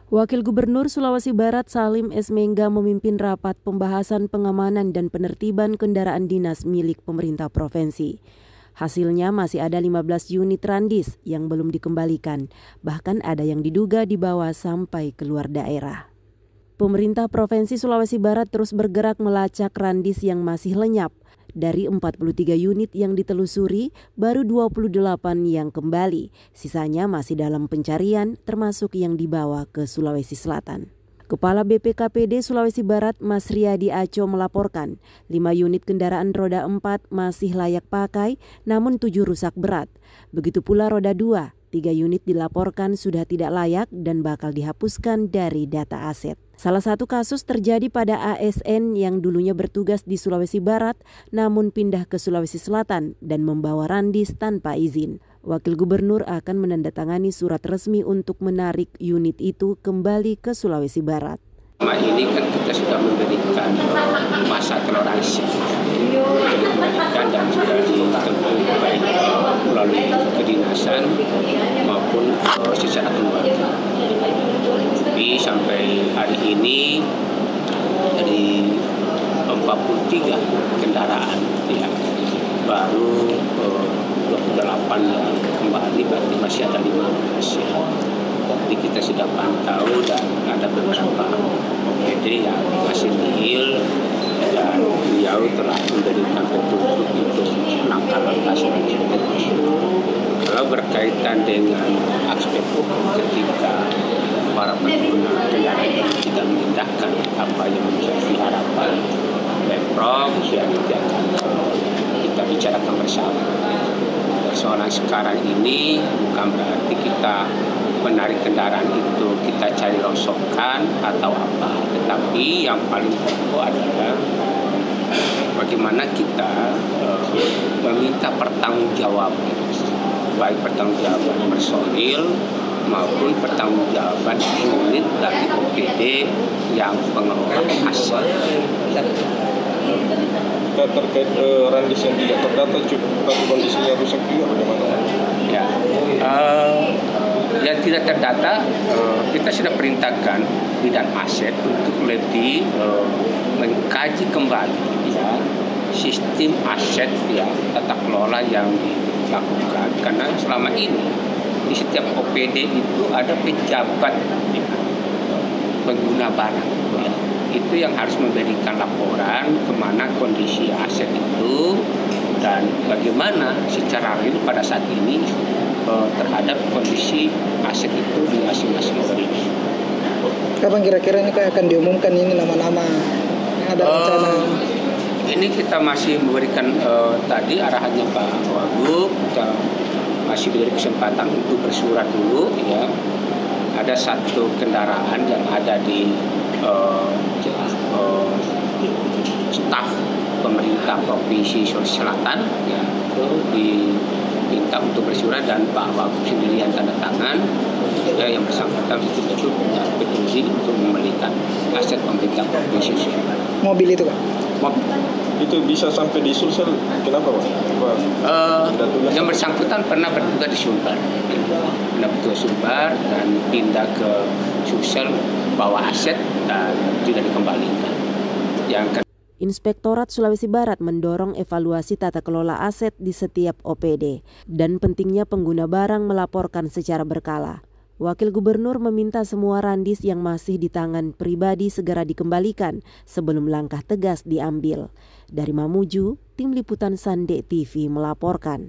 Wakil Gubernur Sulawesi Barat Salim S. Mengga memimpin rapat pembahasan pengamanan dan penertiban kendaraan dinas milik pemerintah provinsi. Hasilnya masih ada 15 unit Randis yang belum dikembalikan, bahkan ada yang diduga dibawa sampai keluar daerah. Pemerintah Provinsi Sulawesi Barat terus bergerak melacak Randis yang masih lenyap. Dari 43 unit yang ditelusuri, baru 28 yang kembali. Sisanya masih dalam pencarian, termasuk yang dibawa ke Sulawesi Selatan. Kepala BPKPD Sulawesi Barat Mas Riyadi Aco melaporkan, 5 unit kendaraan roda 4 masih layak pakai, namun 7 rusak berat. Begitu pula roda 2, 3 unit dilaporkan sudah tidak layak dan bakal dihapuskan dari data aset. Salah satu kasus terjadi pada ASN yang dulunya bertugas di Sulawesi Barat namun pindah ke Sulawesi Selatan dan membawa Randis tanpa izin. Wakil Gubernur akan menandatangani surat resmi untuk menarik unit itu kembali ke Sulawesi Barat. Selama ini kan kita sudah memberikan masa toleransi dan sudah ditempuh baik melalui kedinasan maupun secara keluarga. Tapi sampai hari ini dari 43 kendaraan ya, baru 28 yang kembali, berarti masih ada 15 ya. Jadi kita sudah pantau dan ada beberapa OPD yang masih nihil dan beliau telah memberikan petunjuk untuk langkah-langkah selanjutnya. Kalau berkaitan dengan aspek hukum ketika para pengguna kendaraan tidak mengindahkan apa yang menjadi harapan Pemprov, ya nanti akan kita bicarakan bersama. Persoalan sekarang ini bukan berarti kita menarik kendaraan itu kita cari rongsokan atau apa, tetapi yang paling pokok adalah bagaimana kita meminta pertanggungjawaban, baik pertanggungjawaban personil maupun pertanggungjawaban unit dari OPD yang pengelola aset. Terkait Randis yang tidak terdata, tapi kondisinya rusak juga bagaimana? Ya, yang tidak terdata kita sudah perintahkan bidang aset untuk lebih mengkaji kembali ya, sistem aset ya, tata kelola yang dilakukan, karena selama ini di setiap OPD itu ada pejabat ya, pengguna barang ya. Itu yang harus memberikan laporan kemana kondisi aset itu dan bagaimana secara real pada saat ini terhadap kondisi aset itu di masing-masing OPD. Kapan kira-kira ini akan diumumkan ini nama-nama yang ada rencana? Ini kita masih memberikan tadi arahannya Pak Wagub, kita masih diberi kesempatan untuk bersurat dulu ya. Ada satu kendaraan yang ada di staf pemerintah Provinsi Sulawesi Selatan ya, itu diminta untuk bersurat dan Pak Wagub sendiri yang tanda tangan ya, yang bersangkutan itu punya petunjuk untuk memberikan aset pemerintah Provinsi Sulawesi Selatan. Mobil itu Pak? Mobil. Itu bisa sampai di Sulsel, kenapa Pak? Yang bersangkutan pernah bertugas di Sumbar, dan pindah ke Sulsel bawa aset dan tidak dikembalikan. Inspektorat Sulawesi Barat mendorong evaluasi tata kelola aset di setiap OPD dan pentingnya pengguna barang melaporkan secara berkala. Wakil Gubernur meminta semua Randis yang masih di tangan pribadi segera dikembalikan sebelum langkah tegas diambil. Dari Mamuju, Tim Liputan Sande TV melaporkan.